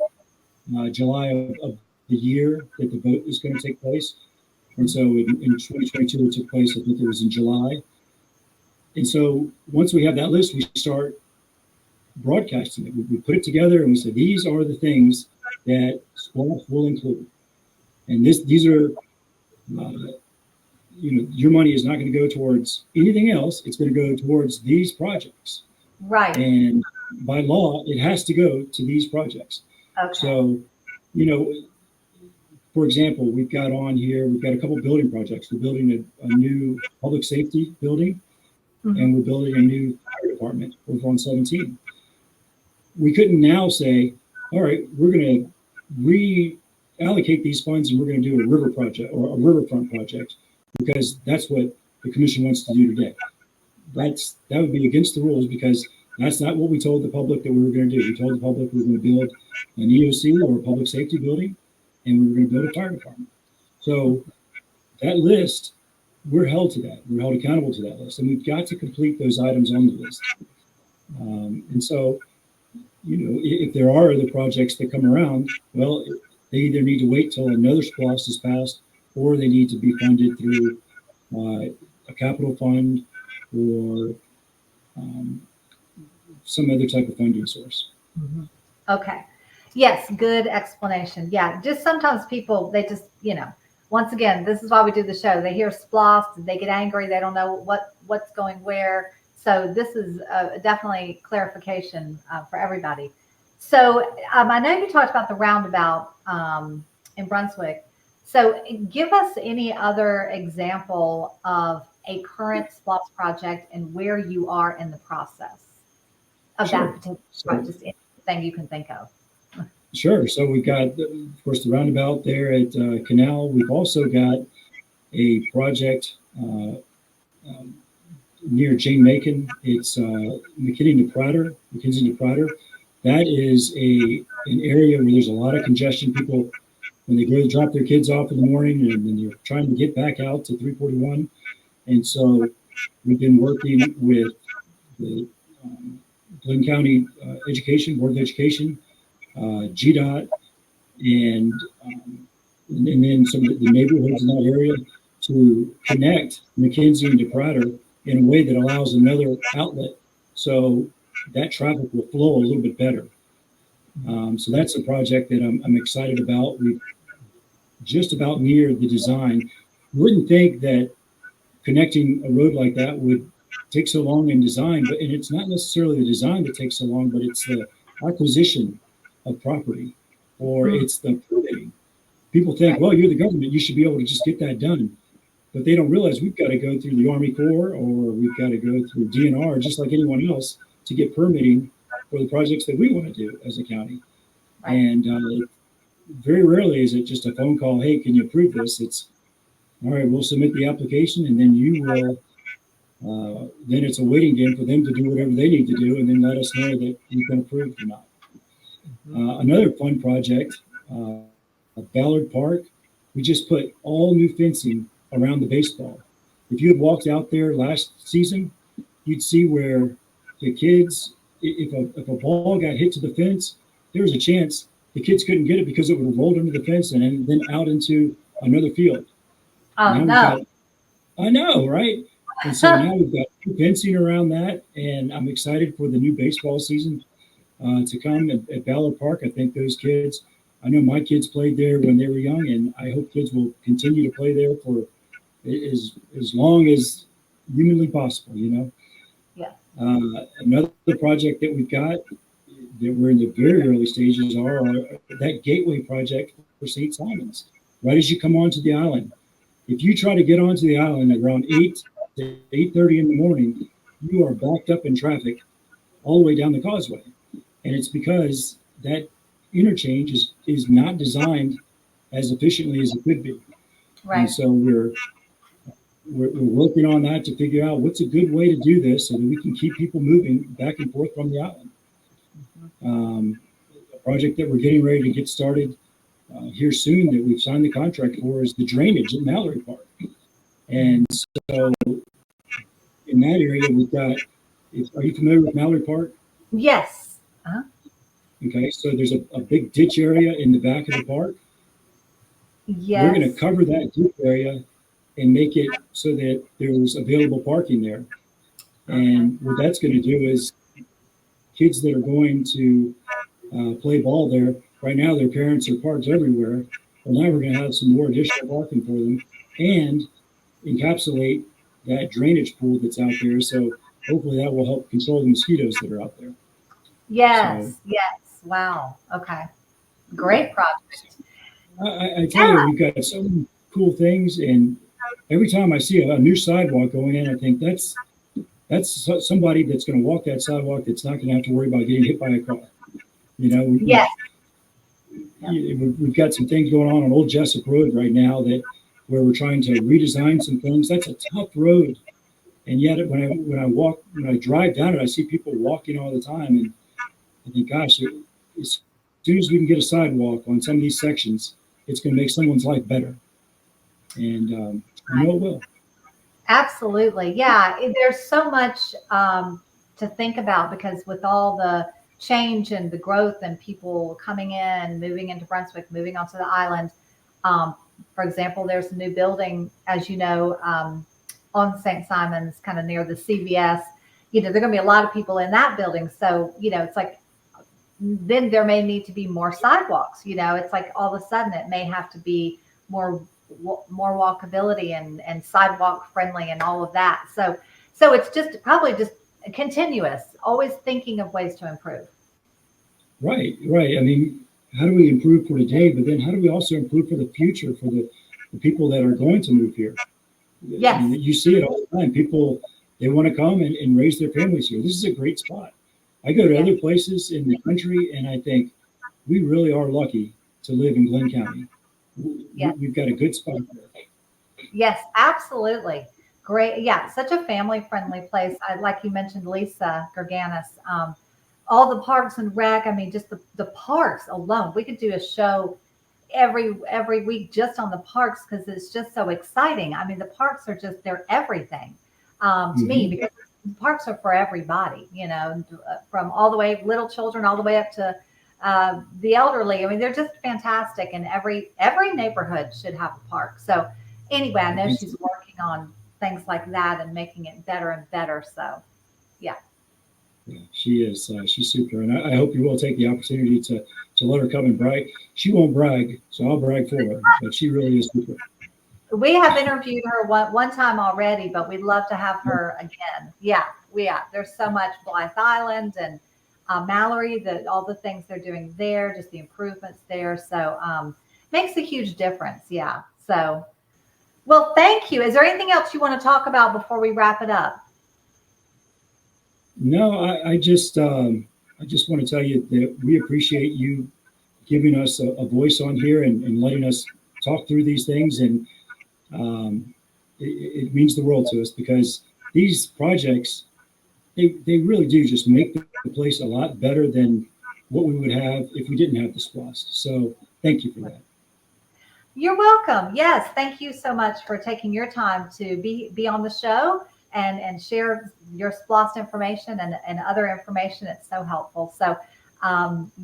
July of the year that the vote is going to take place. And so in 2022, it took place, I think it was in July. And so once we have that list, we start broadcasting it. We put it together and we say, these are the things that SPLOST will include. And these are, your money is not going to go towards anything else. It's going to go towards these projects. Right. And by law, it has to go to these projects. Okay. So, for example, we've got a couple building projects. We're building a new public safety building, and we're building a new fire department over on 17. We couldn't now say, all right, we're going to reallocate these funds and we're going to do a river project or a riverfront project, because that's what the commission wants to do today. That would be against the rules, because That's not what we told the public that we were going to do. We told the public we were going to build an EOC or a public safety building, and we were going to build a fire department. So that list, we're held to that. We're held accountable to that list, and we've got to complete those items on the list. And so, you know, if there are other projects that come around, well, they either need to wait till another SPLOST is passed, or they need to be funded through a capital fund or some other type of funding source. Mm-hmm. Okay. Yes. Good explanation. Yeah. Just sometimes people, they just, you know, once again, this is why we do the show. They hear SPLOST, they get angry. They don't know what's going where. So this is definitely clarification for everybody. So I know you talked about the roundabout in Brunswick. So give us any other example of a current SPLOST project and where you are in the process of that particular project, just anything you can think of. Sure. So we've got, of course, the roundabout there at Canal. We've also got a project near Jane Macon. It's McKinney to Prater. That is an area where there's a lot of congestion. People, when they go to drop their kids off in the morning, and then they're trying to get back out to 341. And so we've been working with the Glynn County Board of Education, GDOT, and then some of the neighborhoods in that area to connect McKinsey and DePrater in a way that allows another outlet, so that traffic will flow a little bit better. So that's a project that I'm excited about. We've just about near the design. Wouldn't think that connecting a road like that would take so long in design, and it's not necessarily the design that takes so long, but it's the acquisition of property, or it's the permitting. People think, well, you're the government, you should be able to just get that done. But they don't realize we've got to go through the Army Corps, or we've got to go through DNR, just like anyone else, to get permitting for the projects that we want to do as a county. Right. And very rarely is it just a phone call, hey, can you approve this? It's, all right, we'll submit the application, and then you will, then it's a waiting game for them to do whatever they need to do, and then let us know that you can approve or not. Another fun project, Ballard Park, we just put all new fencing around the baseball. If you had walked out there last season, you'd see where the kids, if a ball got hit to the fence, there was a chance the kids couldn't get it because it would have rolled under the fence and then out into another field. Oh, no. I know, right? And so now we've got new fencing around that, and I'm excited for the new baseball season to come at Ballard Park. I think those kids, I know my kids played there when they were young, and I hope kids will continue to play there for as long as humanly possible, you know? Yeah. Another project that we've got that we're in the very early stages are that gateway project for St. Simon's. Right as you come onto the island, if you try to get onto the island at around 8 to 8:30 in the morning, you are backed up in traffic all the way down the causeway. And it's because that interchange is not designed as efficiently as it could be. Right. And so we're working on that to figure out what's a good way to do this so that we can keep people moving back and forth from the island. A project that we're getting ready to get started here soon that we've signed the contract for is the drainage at Mallory Park. And so in that area, we've got, are you familiar with Mallory Park? Yes. Uh-huh. Okay, so there's a big ditch area in the back of the park. Yes. We're going to cover that ditch area and make it so that there's available parking there. And what that's going to do is kids that are going to play ball there, right now their parents are parked everywhere. Well, now we're going to have some more additional parking for them and encapsulate that drainage pool that's out there. So hopefully that will help control the mosquitoes that are out there. Yes, yes. Wow. Okay. Great project. I tell you, we've got so many cool things, and every time I see a new sidewalk going in, I think that's somebody that's going to walk that sidewalk that's not going to have to worry about getting hit by a car. You know, we've got some things going on Old Jessup Road right now where we're trying to redesign some things. That's a tough road, And yet when I drive down it, I see people walking all the time, and I think, gosh, as soon as we can get a sidewalk on some of these sections, it's going to make someone's life better. And I know it will. Absolutely. Yeah. There's so much to think about, because with all the change and the growth and people coming in, moving into Brunswick, moving onto the island. For example, there's a new building, as you know, on St. Simon's, kind of near the CVS. There are going to be a lot of people in that building. So, it's like, then there may need to be more sidewalks. It's like all of a sudden it may have to be more walkability and sidewalk friendly and all of that. So it's just probably just continuous, always thinking of ways to improve. Right. I mean, how do we improve for today? But then how do we also improve for the future, for the people that are going to move here? Yes. I mean, you see it all the time. People, they want to come and raise their families here. This is a great spot. I go to other places in the country and I think we really are lucky to live in Glynn County. Yes. We've got a good spot there. Yes, absolutely. Great. Yeah, such a family-friendly place. Like you mentioned, Lisa Gerganis, all the parks and rec. I mean, just the parks alone. We could do a show every week just on the parks, because it's just so exciting. I mean, the parks are just, they're everything to me, because the parks are for everybody, from all the way, little children, all the way up to the elderly. I mean, they're just fantastic, and every neighborhood should have a park. So anyway, I know she's working on things like that and making it better and better. So yeah, she is. She's super, and I hope you will take the opportunity to let her come and brag. She won't brag, so I'll brag for her. But she really is super. We have interviewed her one time already, but we'd love to have her again. Yeah, there's so much Blythe Island and Mallory, all the things they're doing there, just the improvements there. So makes a huge difference. Yeah. So, well, thank you. Is there anything else you want to talk about before we wrap it up? No, I just want to tell you that we appreciate you giving us a voice on here and letting us talk through these things. And it means the world to us, because these projects, they really do just make the place a lot better than what we would have if we didn't have the SPLOST. So thank you for that. You're welcome. Yes. Thank you so much for taking your time to be on the show and share your SPLOST information and other information. It's so helpful. So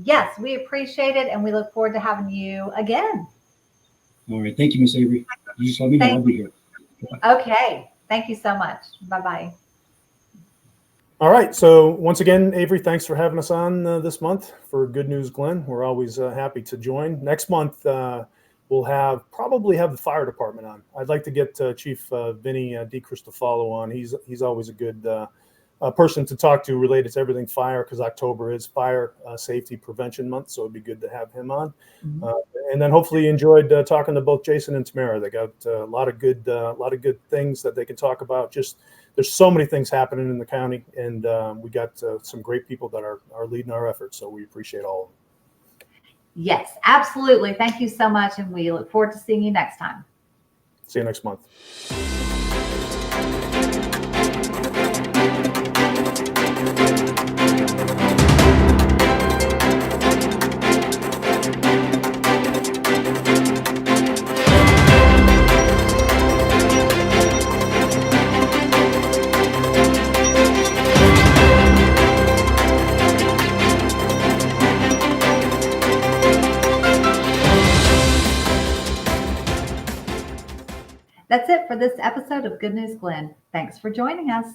yes, we appreciate it, and we look forward to having you again. All right. Thank you, Miss Avery. You just let me know. I'll be here. Bye-bye. Okay. Thank you so much. Bye-bye. All right. So once again, Avery, thanks for having us on this month for Good News Glynn. We're always happy to join. Next month, we'll probably have the fire department on. I'd like to get Chief Vinny DiCristofalo on. He's always a good person to talk to related to everything fire, because October is Fire Safety Prevention Month, so it'd be good to have him on. And then hopefully you enjoyed talking to both Jason and Tamara. They got a lot of good things that they can talk about. Just there's so many things happening in the county, and we got some great people that are leading our efforts. So we appreciate all of them. Yes, absolutely. Thank you so much, and we look forward to seeing you next time. See you next month. That's it for this episode of Good News Glynn. Thanks for joining us.